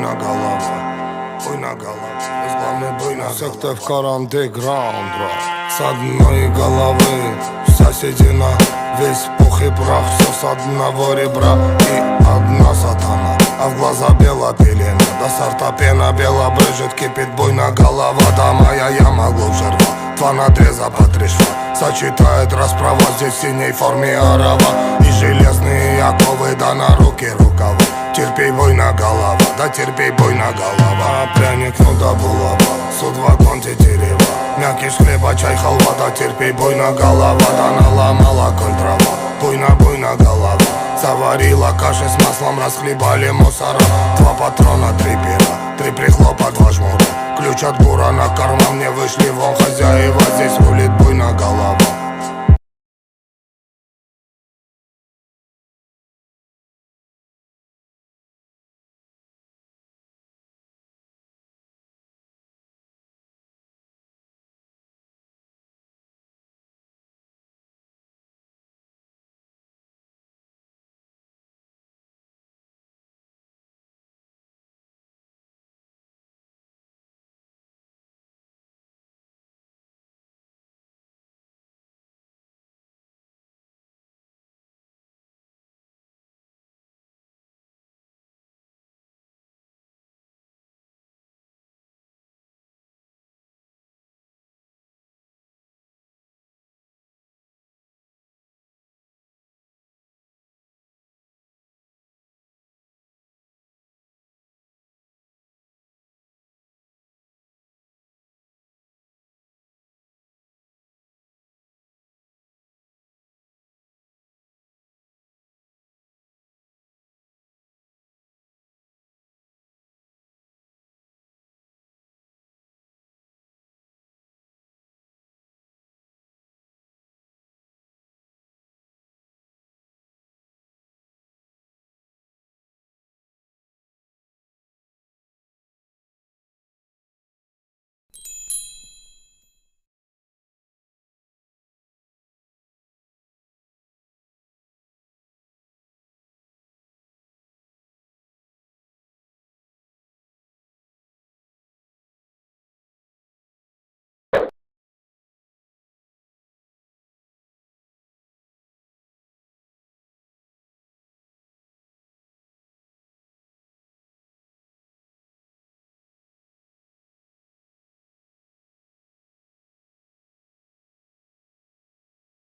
буйна голова, буйна голова, главный буйна голова. Все, кто в карандеграунд, с одной головы вся седина, весь пух и прах, все с одного ребра и одна сатана, а в глаза бела пелена, до сорта пена бела брызжет, кипит буйна голова, да моя яма глубже рва, два надреза по 3 шва, сочетает расправа, здесь в синей форме арава, и железные оковы, да на руки рукава. Терпей, буйна голова, да терпей, буйна голова. Пряник, ну да булава, судвагон тетерева, мякиш хлеба, чай, халва, да терпей, буйна голова, да наломала коль трава, буйна голова. Заварила каши с маслом, расхлебали мусора, 2 патрона, 3 пера, 3 прихлопа, 2 жмура, ключ от бура на карман, мне вышли вон хозяева, здесь рулит буйна голова.